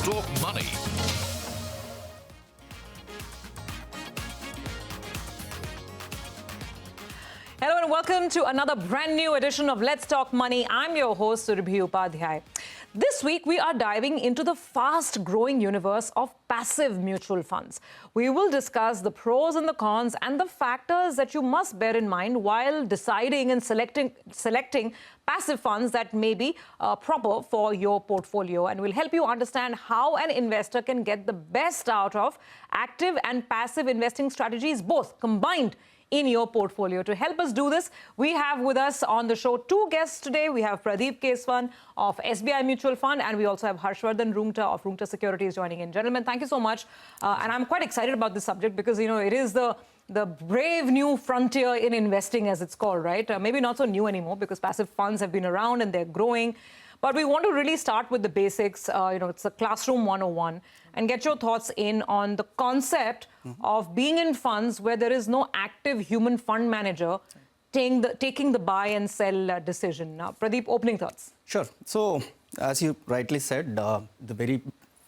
Talk Money. Hello and welcome to another brand new edition of Let's Talk Money. I'm your host, Surabhi Upadhyay. This week, we are diving into the fast-growing universe of passive mutual funds. We will discuss the pros and the cons and the factors that you must bear in mind while deciding and selecting passive funds that may be proper for your portfolio. And we'll help you understand how an investor can get the best out of active and passive investing strategies, both combined in your portfolio. To help us do this, we have with us on the show two guests today. We have Pradeep Kesavan of SBI Mutual Fund, and we also have Harshvardhan Roongta of Roongta Securities joining in. Gentlemen, thank you so much. And I'm quite excited about this subject because, you know, it is the brave new frontier in investing, as it's called, right? Maybe not so new anymore because passive funds have been around and they're growing. But we want to really start with the basics. It's a classroom 101, and get your thoughts in on the concept of being in funds where there is no active human fund manager taking the buy and sell decision. Now, Pradeep, opening thoughts. Sure. So, as you rightly said, the very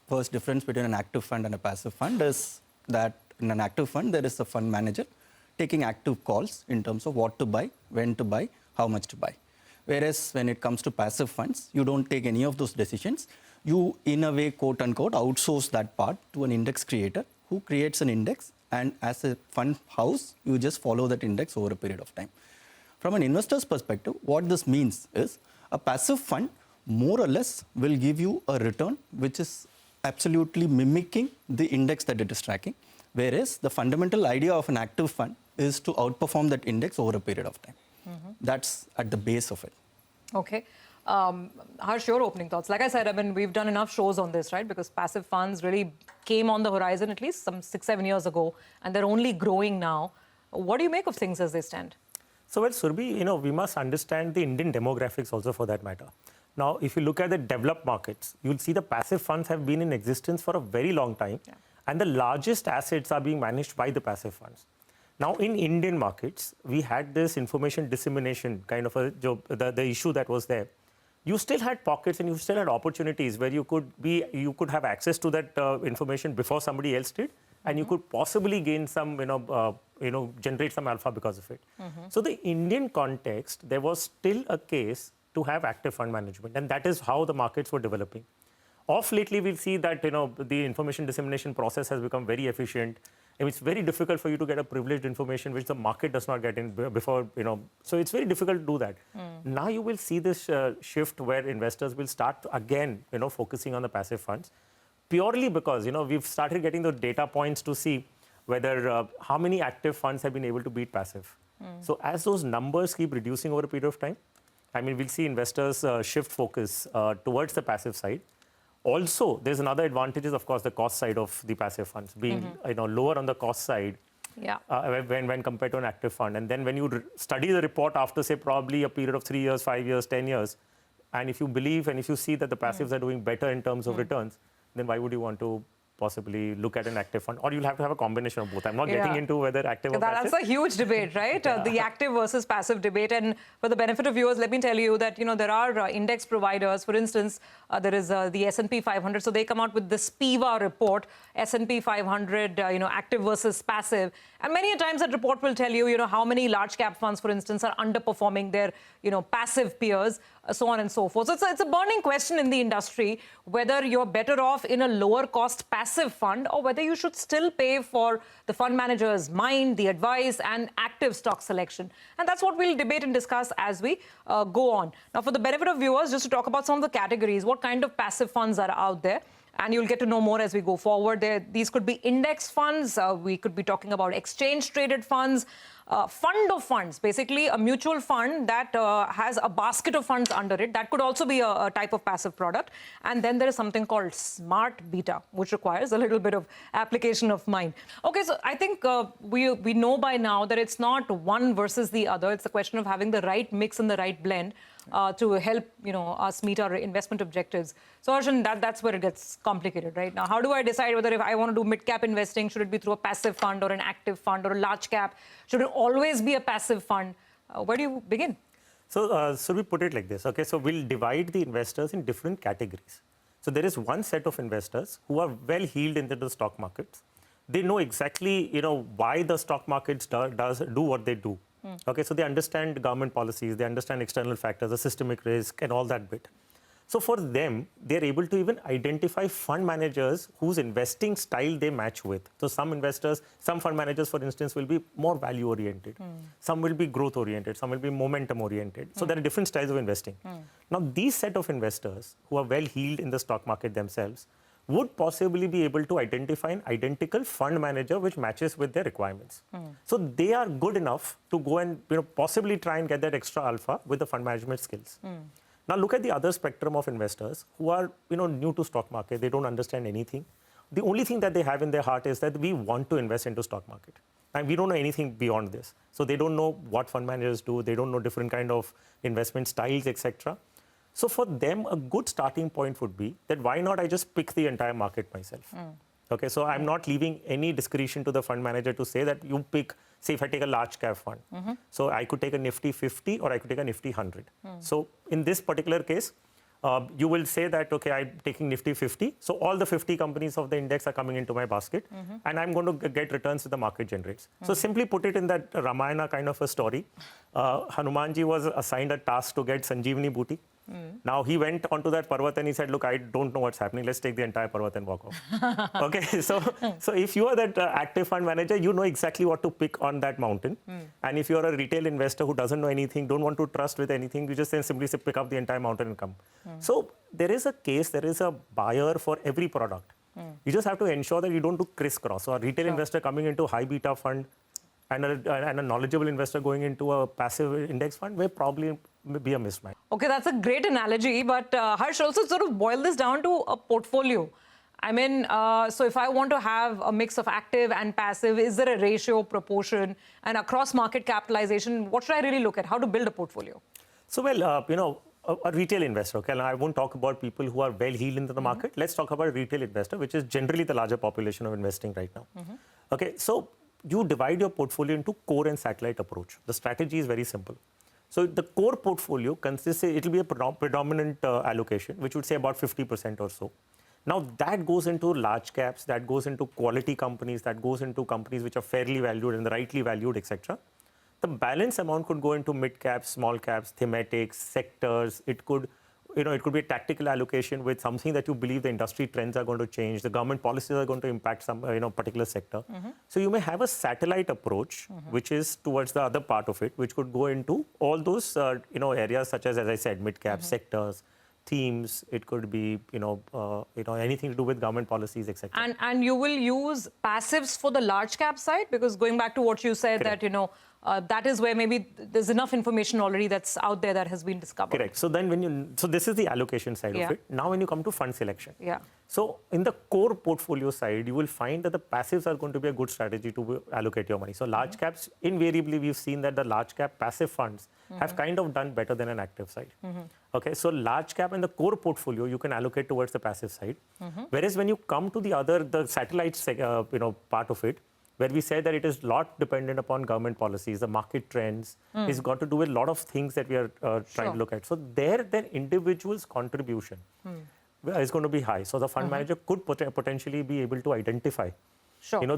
first difference between an active fund and a passive fund is that in an active fund, there is a fund manager taking active calls in terms of what to buy, when to buy, how much to buy. Whereas when it comes to passive funds, you don't take any of those decisions. You, in a way, quote unquote, outsource that part to an index creator who creates an index. And as a fund house, you just follow that index over a period of time. From an investor's perspective, what this means is a passive fund more or less will give you a return which is absolutely mimicking the index that it is tracking. Whereas the fundamental idea of an active fund is to outperform that index over a period of time. That's at the base of it. Okay. Harsh, your opening thoughts. Like I said, I mean, we've done enough shows on this, right? Because passive funds really came on the horizon at least some 6-7 years ago, and they're only growing now. What do you make of things as they stand? So, well, Surabhi, we must understand the Indian demographics also for that matter. Now, if you look at the developed markets, you'll see the passive funds have been in existence for a very long time, and the largest assets are being managed by the passive funds. Now, in Indian markets, we had this information dissemination kind of the issue that was there. You still had pockets and you still had opportunities where you could have access to that information before somebody else did, and you could possibly gain some, generate some alpha because of it. So the Indian context, there was still a case to have active fund management, and that is how the markets were developing. Off lately, we'll see that, the information dissemination process has become very efficient. And it's very difficult for you to get a privileged information which the market does not get in before, So it's very difficult to do that. Now you will see this shift where investors will start again, focusing on the passive funds. Purely because, we've started getting the data points to see whether how many active funds have been able to beat passive. So as those numbers keep reducing over a period of time, I mean, we'll see investors shift focus towards the passive side. Also, there's another advantage is, of course, the cost side of the passive funds being lower on the cost side when compared to an active fund. And then when you study the report after, say, probably a period of 3 years, 5 years, 10 years, and if you believe and if you see that the passives are doing better in terms of returns, then why would you want to possibly look at an active fund? Or you'll have to have a combination of both. I'm not getting into whether active or passive. That's a huge debate, right? The active versus passive debate. And for the benefit of viewers, let me tell you that, there are index providers. For instance, there is the S&P 500. So they come out with the SPIVA report, S&P 500, active versus passive. And many a times that report will tell you, how many large cap funds, for instance, are underperforming their, passive peers, so on and so forth. So it's a burning question in the industry, whether you're better off in a lower cost passive fund or whether you should still pay for the fund manager's mind, the advice and active stock selection. And that's what we'll debate and discuss as we go on. Now, for the benefit of viewers, just to talk about some of the categories, what kind of passive funds are out there? And you'll get to know more as we go forward. These could be index funds. We could be talking about exchange-traded funds, fund of funds, basically a mutual fund that has a basket of funds under it. That could also be a type of passive product. And then there is something called smart beta, which requires a little bit of application of mind. Okay, so I think we know by now that it's not one versus the other. It's a question of having the right mix and the right blend to help us meet our investment objectives. So Harshan, that's where it gets complicated, right? Now, how do I decide whether if I want to do mid-cap investing, should it be through a passive fund or an active fund or a large cap? Should it always be a passive fund? Where do you begin? So we put it like this, okay? So we'll divide the investors in different categories. So there is one set of investors who are well heeled into the stock markets. They know exactly, why the stock markets do what they do. Okay, so they understand government policies, they understand external factors, the systemic risk, and all that bit. So for them, they're able to even identify fund managers whose investing style they match with. So some fund managers, for instance, will be more value oriented. Some will be growth oriented. Some will be momentum oriented. So there are different styles of investing. Now, these set of investors who are well heeled in the stock market themselves would possibly be able to identify an identical fund manager which matches with their requirements. So they are good enough to go and possibly try and get that extra alpha with the fund management skills. Now look at the other spectrum of investors who are new to stock market. They don't understand anything. The only thing that they have in their heart is that we want to invest into stock market. And we don't know anything beyond this. So they don't know what fund managers do. They don't know different kind of investment styles, etc. So for them, a good starting point would be that why not I just pick the entire market myself? Okay, so I'm not leaving any discretion to the fund manager to say that you pick, say if I take a large cap fund. So I could take a Nifty 50 or I could take a Nifty 100. So in this particular case, you will say that, okay, I'm taking Nifty 50. So all the 50 companies of the index are coming into my basket and I'm going to get returns that the market generates. So simply put it in that Ramayana kind of a story. Hanumanji was assigned a task to get Sanjeevani booty. Now he went onto that Parvat and he said, look, I don't know what's happening. Let's take the entire Parvat and walk off. Okay, so if you are that active fund manager, you know exactly what to pick on that mountain. And if you're a retail investor who doesn't know anything, don't want to trust with anything, you just then simply say, pick up the entire mountain and come. So there is a case, there is a buyer for every product. You just have to ensure that you don't do crisscross. So a retail investor coming into high beta fund and a knowledgeable investor going into a passive index fund may probably be a mismatch. Okay, that's a great analogy, but Harsh, also sort of boil this down to a portfolio. I mean, so if I want to have a mix of active and passive, is there a ratio, proportion, and across market capitalization, what should I really look at? How to build a portfolio? So, well, a retail investor, okay, and I won't talk about people who are well heeled into the market. Let's talk about a retail investor, which is generally the larger population of investing right now. Okay, so you divide your portfolio into core and satellite approach. The strategy is very simple. So the core portfolio consists, it will be a predominant allocation, which would say about 50% or so. Now that goes into large caps, that goes into quality companies, that goes into companies which are fairly valued and rightly valued, etc. The balance amount could go into mid caps, small caps, thematics, sectors. It could be a tactical allocation with something that you believe the industry trends are going to change, the government policies are going to impact some particular sector. So you may have a satellite approach, which is towards the other part of it, which could go into all those areas such as I said, mid cap sectors, themes. It could be anything to do with government policies, etc. And you will use passives for the large cap side, because going back to what you said, Correct. that that is where maybe there's enough information already that's out there that has been discovered. Correct. So then so this is the allocation side of it. Now when you come to fund selection. So in the core portfolio side, you will find that the passives are going to be a good strategy to allocate your money. So large caps, invariably we've seen that the large cap passive funds have kind of done better than an active side. Okay, so large cap and the core portfolio you can allocate towards the passive side. Whereas when you come to the satellite part of it, where we say that it is a lot dependent upon government policies, the market trends. It's got to do with a lot of things that we are trying to look at. So their individual's contribution is going to be high. So the fund manager could potentially be able to identify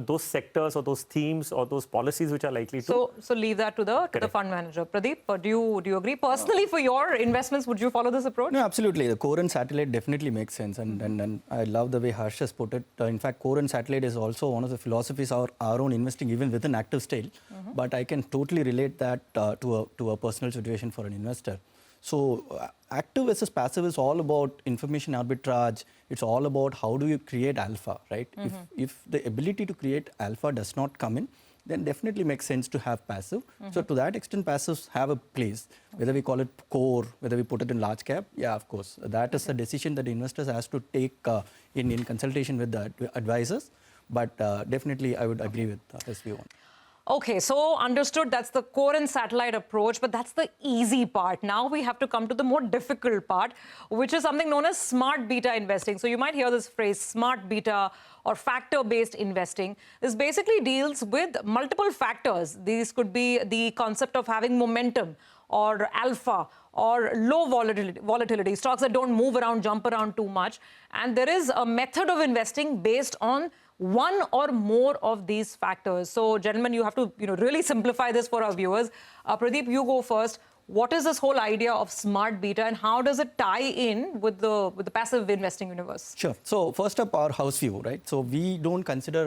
those sectors or those themes or those policies which are likely to... So leave that to the fund manager. Pradeep, do you agree? Personally, for your investments, would you follow this approach? No, absolutely. The core and satellite definitely makes sense. And I love the way Harsh has put it. In fact, core and satellite is also one of the philosophies of our own investing, even within active style. But I can totally relate that to a personal situation for an investor. So active versus passive is all about information arbitrage. It's all about how do you create alpha, right? If the ability to create alpha does not come in, then definitely makes sense to have passive. So to that extent, passives have a place. Whether we call it core, whether we put it in large cap, yeah, of course. That is a decision that investors has to take in consultation with the advisors. But definitely, I would agree with his view on it. Okay, so understood, that's the core and satellite approach, but that's the easy part. Now we have to come to the more difficult part, which is something known as smart beta investing. So you might hear this phrase, smart beta or factor-based investing. This basically deals with multiple factors. These could be the concept of having momentum or alpha or low volatility, stocks that don't move around, jump around too much. And there is a method of investing based on one or more of these factors. So, gentlemen, you have to really simplify this for our viewers. Pradeep, you go first. What is this whole idea of smart beta and how does it tie in with the passive investing universe? Sure. So first up, our house view, right? So we don't consider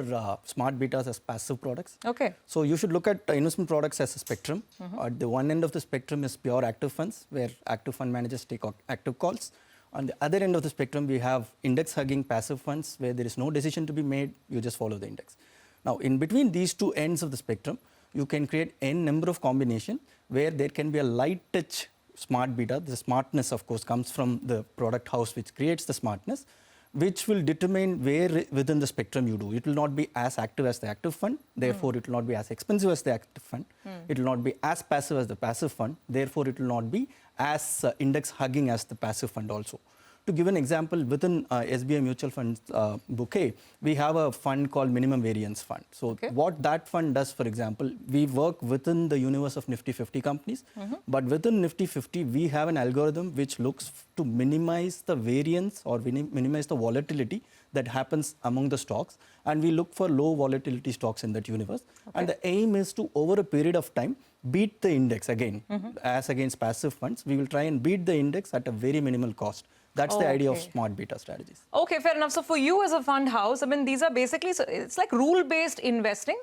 smart betas as passive products. Okay. So you should look at investment products as a spectrum. At the one end of the spectrum is pure active funds, where active fund managers take active calls. On the other end of the spectrum, we have index-hugging passive funds, where there is no decision to be made, you just follow the index. Now, in between these two ends of the spectrum, you can create n number of combinations where there can be a light touch smart beta. The smartness, of course, comes from the product house which creates the smartness, which will determine where within the spectrum you do. It will not be as active as the active fund, therefore it will not be as expensive as the active fund. It will not be as passive as the passive fund, therefore it will not be as index hugging as the passive fund also. To give an example, within SBI Mutual Funds bouquet, we have a fund called Minimum Variance Fund. So what that fund does, for example, we work within the universe of Nifty 50 companies, but within Nifty 50, we have an algorithm which looks to minimize the variance or minimize the volatility that happens among the stocks, and we look for low volatility stocks in that universe. And the aim is to, over a period of time, beat the index again. As against passive funds, we will try and beat the index at a very minimal cost. That's the idea of smart beta strategies. Okay, fair enough. So for you as a fund house, I mean, these are basically, it's like rule-based investing.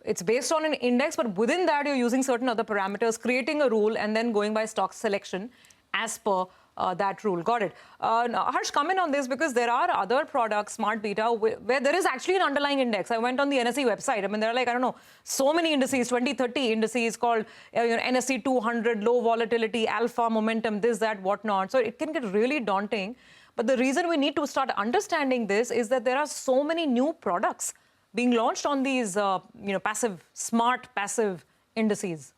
It's based on an index, but within that, you're using certain other parameters, creating a rule, and then going by stock selection as per that rule. Got it. Now, Harsh, come in on this because there are other products, smart beta, where there is actually an underlying index. I went on the NSE website. I mean, there are like, I don't know, so many indices, 20, 30 indices called NSE 200, low volatility, alpha, momentum, this, that, whatnot. So it can get really daunting. But the reason we need to start understanding this is that there are so many new products being launched on these, smart passive indices.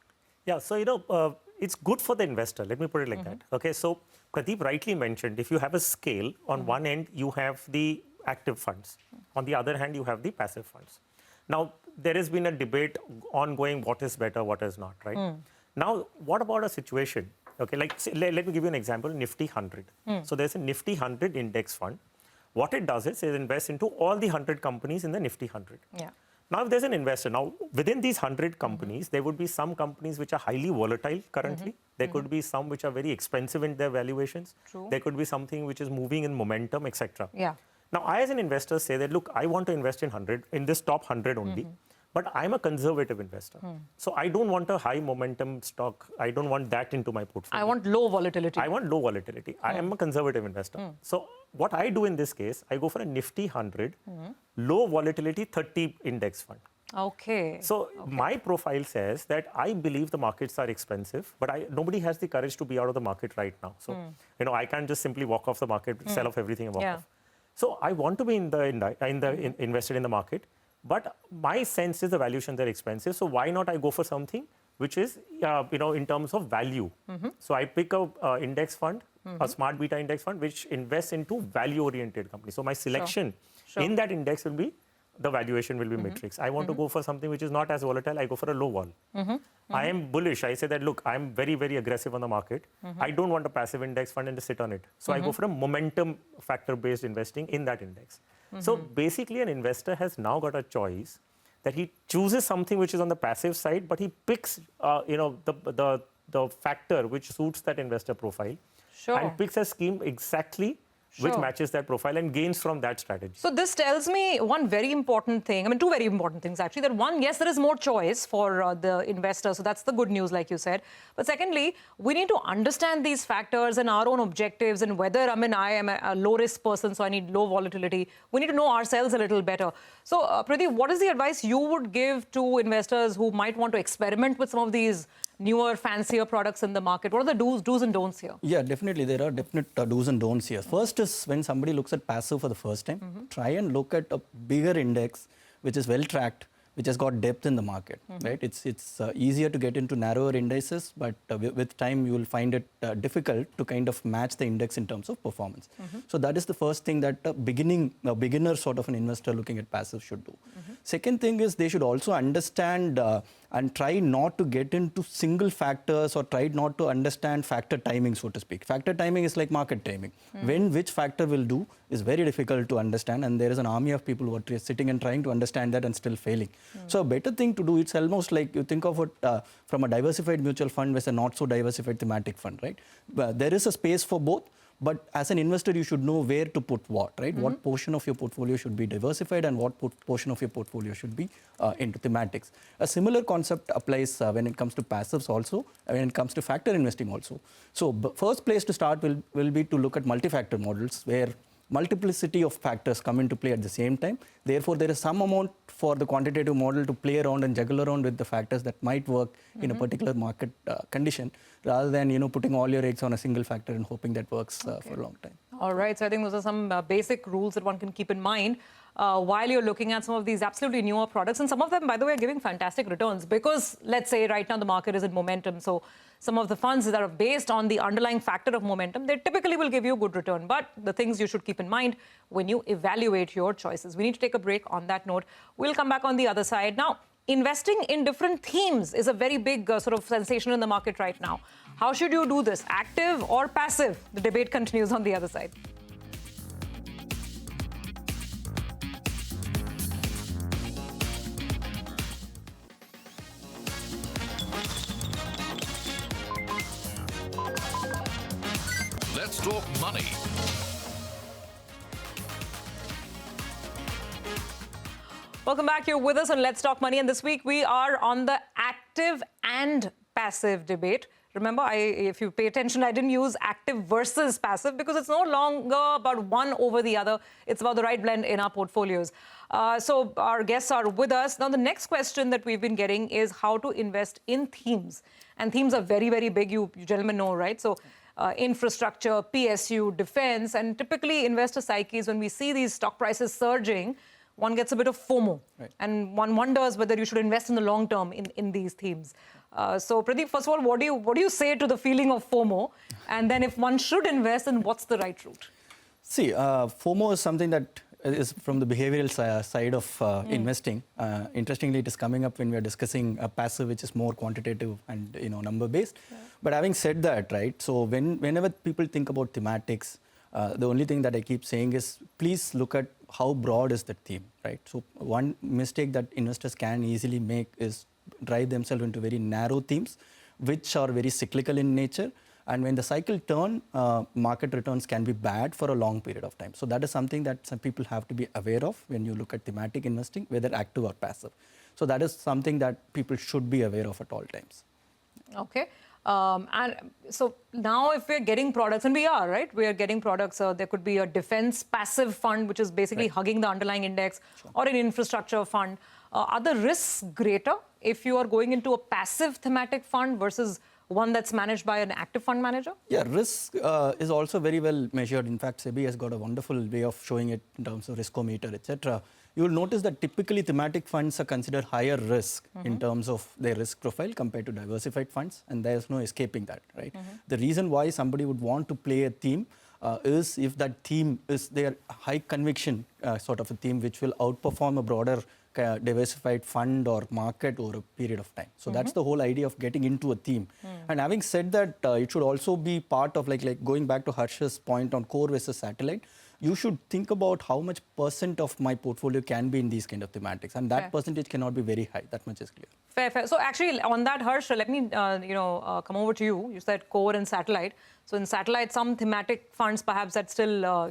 Yeah, so, it's good for the investor. Let me put it like that. Okay, so Pradeep rightly mentioned, if you have a scale, on one end, you have the active funds. On the other hand, you have the passive funds. Now, there has been a debate ongoing, what is better, what is not, right? Now, what about a situation? Okay, like, say, let me give you an example, Nifty 100. So there's a Nifty 100 index fund. What it does is it invests into all the 100 companies in the Nifty 100. Yeah. Now, if there's an investor, now within these 100 companies, there would be some companies which are highly volatile currently. There could be some which are very expensive in their valuations. True. There could be something which is moving in momentum, etc. Yeah. Now, I as an investor say that, look, I want to invest in this top 100 only, but I'm a conservative investor. So I don't want a high momentum stock. I don't want that into my portfolio. I want low volatility. I want low volatility. I am a conservative investor. So what I do in this case, I go for a Nifty 100, low volatility 30 index fund. Okay. So my profile says that I believe the markets are expensive, but nobody has the courage to be out of the market right now. So, I can't just simply walk off the market, sell off everything and walk off. So I want to be invested in the market, but my sense is the valuations are expensive. So why not I go for something which is, in terms of value. So I pick a index fund, a smart beta index fund, which invests into value-oriented companies. So my selection in that index will be, the valuation will be matrix. I want to go for something which is not as volatile. I go for a low vol. I am bullish. I say that, look, I'm very, very aggressive on the market. I don't want a passive index fund and just sit on it. So I go for a momentum factor-based investing in that index. So basically, an investor has now got a choice that he chooses something which is on the passive side, but he picks, the factor which suits that investor profile, and picks a scheme exactly which matches that profile and gains from that strategy. So this tells me one very important thing. I mean, two very important things, actually. That one, yes, there is more choice for the investor. So that's the good news, like you said. But secondly, we need to understand these factors and our own objectives and whether, I am a low-risk person, so I need low volatility. We need to know ourselves a little better. So, Pradeep, what is the advice you would give to investors who might want to experiment with some of these newer, fancier products in the market? What are the do's and don'ts here? Yeah, definitely. There are definite do's and don'ts here. First is when somebody looks at passive for the first time, try and look at a bigger index, which is well tracked, which has got depth in the market, right? It's easier to get into narrower indices, but with time you will find it difficult to kind of match the index in terms of performance. So that is the first thing that a beginner sort of an investor looking at passive should do. Second thing is they should also understand and try not to get into single factors or try not to understand factor timing, so to speak. Factor timing is like market timing. When which factor will do is very difficult to understand, and there is an army of people who are sitting and trying to understand that and still failing. So a better thing to do, it's almost like you think of it from a diversified mutual fund versus a not so diversified thematic fund, right? There is a space for both. But as an investor, you should know where to put what, right? What portion of your portfolio should be diversified and what portion of your portfolio should be into thematics. A similar concept applies when it comes to passives also, when it comes to factor investing also. So first place to start will be to look at multi-factor models where multiplicity of factors come into play at the same time. Therefore, there is some amount for the quantitative model to play around and juggle around with the factors that might work in a particular market condition, rather than putting all your eggs on a single factor and hoping that works for a long time. All right, so I think those are some basic rules that one can keep in mind while you're looking at some of these absolutely newer products. And some of them, by the way, are giving fantastic returns because, let's say, right now the market is in momentum. So some of the funds that are based on the underlying factor of momentum, they typically will give you a good return. But the things you should keep in mind when you evaluate your choices. We need to take a break on that note. We'll come back on the other side. Now, investing in different themes is a very big sort of sensation in the market right now. How should you do this? Active or passive? The debate continues on the other side. Let's talk money. Welcome back. You're with us on Let's Talk Money. And this week we are on the active and passive debate. Remember, if you pay attention, I didn't use active versus passive because it's no longer about one over the other. It's about the right blend in our portfolios. So our guests are with us. Now, the next question that we've been getting is how to invest in themes. And themes are very, very big. You gentlemen know, right? So infrastructure, PSU, defense, and typically investor psyches, when we see these stock prices surging, one gets a bit of FOMO. Right. And one wonders whether you should invest in the long term in these themes. So, Pradeep, first of all, what do you say to the feeling of FOMO? And then if one should invest, then what's the right route? See, FOMO is something that is from the behavioral side of investing. Interestingly, it is coming up when we are discussing a passive, which is more quantitative and number-based. Yeah. But having said that, right, so whenever people think about thematics, the only thing that I keep saying is please look at how broad is the theme, right? So one mistake that investors can easily make is drive themselves into very narrow themes, which are very cyclical in nature. And when the cycle turns, market returns can be bad for a long period of time. So that is something that some people have to be aware of when you look at thematic investing, whether active or passive. So that is something that people should be aware of at all times. Okay. And so now if we're getting products, and we are, right? We are getting products. There could be a defense passive fund, which is basically hugging the underlying index, or an infrastructure fund. Are the risks greater if you are going into a passive thematic fund versus one that's managed by an active fund manager? Yeah, risk is also very well measured. In fact, SEBI has got a wonderful way of showing it in terms of riskometer, etc. You will notice that typically thematic funds are considered higher risk in terms of their risk profile compared to diversified funds, and there's no escaping that, right? The reason why somebody would want to play a theme is if that theme is their high conviction sort of a theme which will outperform a broader diversified fund or market over a period of time. So that's the whole idea of getting into a theme. And having said that, it should also be part of like going back to Harsh's point on core versus satellite. You should think about how much % of my portfolio can be in these kind of thematics, and that percentage cannot be very high. That much is clear. Fair, fair. So actually, on that, Harsh, let me come over to you. You said core and satellite. So in satellite, some thematic funds perhaps that still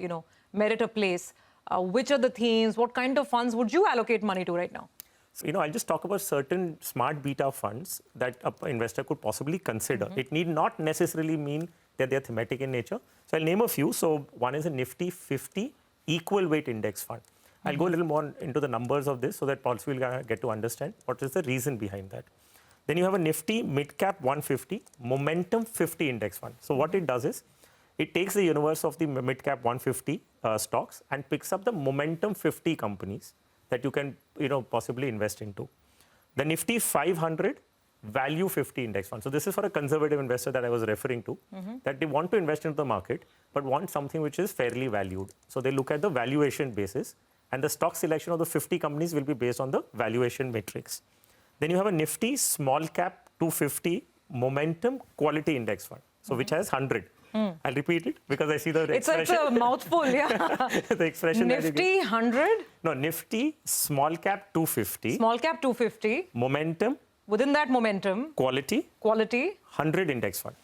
merit a place. Which are the themes? What kind of funds would you allocate money to right now? So, I'll just talk about certain smart beta funds that an investor could possibly consider. It need not necessarily mean that they're thematic in nature. So I'll name a few. So one is a Nifty 50 equal weight index fund. I'll go a little more into the numbers of this so that also we'll get to understand what is the reason behind that. Then you have a Nifty mid-cap 150 momentum 50 index fund. So what it does is, it takes the universe of the mid-cap 150 stocks and picks up the momentum 50 companies that you can possibly invest into. The Nifty 500 value 50 index fund. So this is for a conservative investor that I was referring to, that they want to invest into the market, but want something which is fairly valued. So they look at the valuation basis And the stock selection of the 50 companies will be based on the valuation matrix. Then you have a Nifty Small Cap 250 Momentum Quality Index Fund, so which has 100. I'll repeat it because I see the expression. It's a mouthful, yeah. The expression Nifty 100? No, Nifty Small Cap 250. Small Cap 250. Momentum. Within that momentum. Quality. 100 index fund.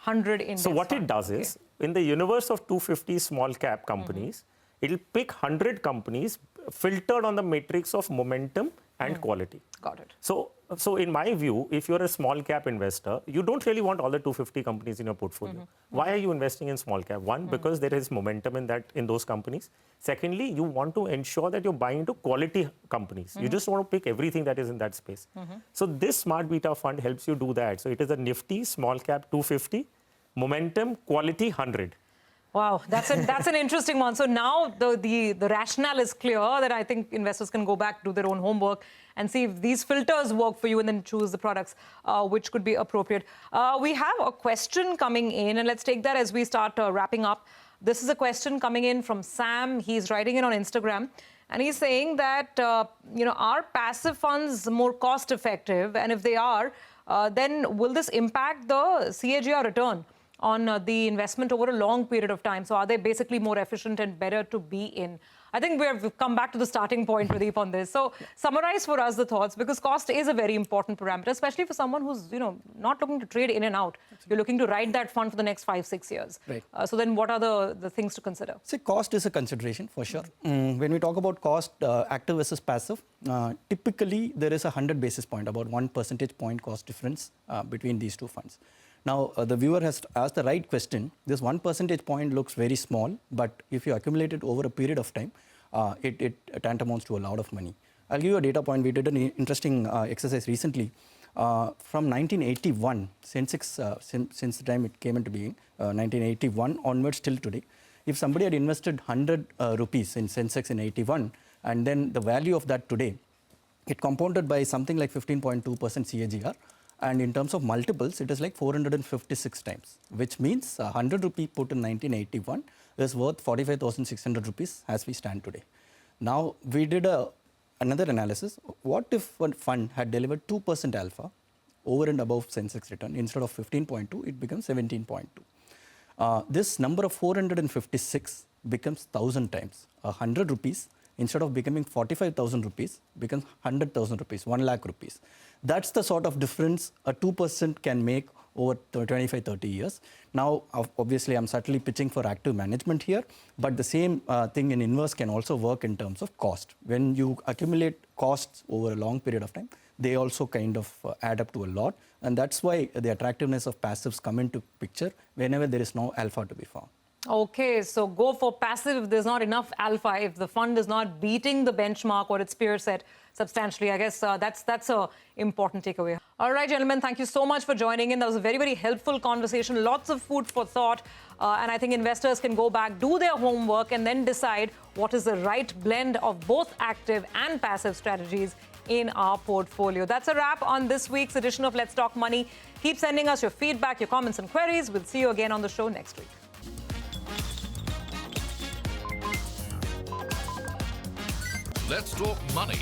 100 index So what fund. it does is, in the universe of 250 small cap companies, it'll pick 100 companies filtered on the matrix of momentum and quality. Got it. So in my view, if you're a small cap investor, you don't really want all the 250 companies in your portfolio. Why are you investing in small cap? One, because there is momentum in those companies. Secondly, you want to ensure that you're buying into quality companies. You just want to pick everything that is in that space. So this smart beta fund helps you do that. So it is a Nifty Small Cap 250, Momentum Quality 100. Wow, that's an interesting one. So now the rationale is clear that I think investors can go back, do their own homework, and see if these filters work for you, and then choose the products which could be appropriate. We have a question coming in, and let's take that as we start wrapping up. This is a question coming in from Sam. He's writing it on Instagram, and he's saying that are passive funds more cost effective, and if they are, then will this impact the CAGR return on the investment over a long period of time? So are they basically more efficient and better to be in? I think we've come back to the starting point, Pradeep, on this. So summarize for us the thoughts, because cost is a very important parameter, especially for someone who's not looking to trade in and out. You're looking to ride that fund for the next 5-6 years. Right. So then what are the things to consider? See, cost is a consideration for sure. When we talk about cost, active versus passive, typically there is a 100 basis point, about 1 percentage point cost difference between these two funds. Now, the viewer has asked the right question. This 1 percentage point looks very small, but if you accumulate it over a period of time, it tantamounts to a lot of money. I'll give you a data point. We did an interesting exercise recently. From 1981, Sensex, since the time it came into being, 1981 onwards till today, if somebody had invested 100 rupees in Sensex in 81, and then the value of that today, it compounded by something like 15.2% CAGR. And in terms of multiples, it is like 456 times, which means 100 rupee put in 1981 is worth 45,600 rupees as we stand today. Now, we did another analysis. What if one fund had delivered 2% alpha over and above Sensex return? Instead of 15.2, it becomes 17.2. This number of 456 becomes 1,000 times. 100 rupees, instead of becoming 45,000 rupees, becomes 100,000 rupees, 1 lakh rupees. That's the sort of difference a 2% can make over 25, 30 years. Now, obviously, I'm subtly pitching for active management here, but the same thing in inverse can also work in terms of cost. When you accumulate costs over a long period of time, they also kind of add up to a lot. And that's why the attractiveness of passives come into picture whenever there is no alpha to be found. Okay, so go for passive if there's not enough alpha, if the fund is not beating the benchmark or its peer set substantially. I guess that's a important takeaway. All right, gentlemen, thank you so much for joining in. That was a very, very helpful conversation. Lots of food for thought. And I think investors can go back, do their homework, and then decide what is the right blend of both active and passive strategies in our portfolio. That's a wrap on this week's edition of Let's Talk Money. Keep sending us your feedback, your comments and queries. We'll see you again on the show next week. Let's Talk Money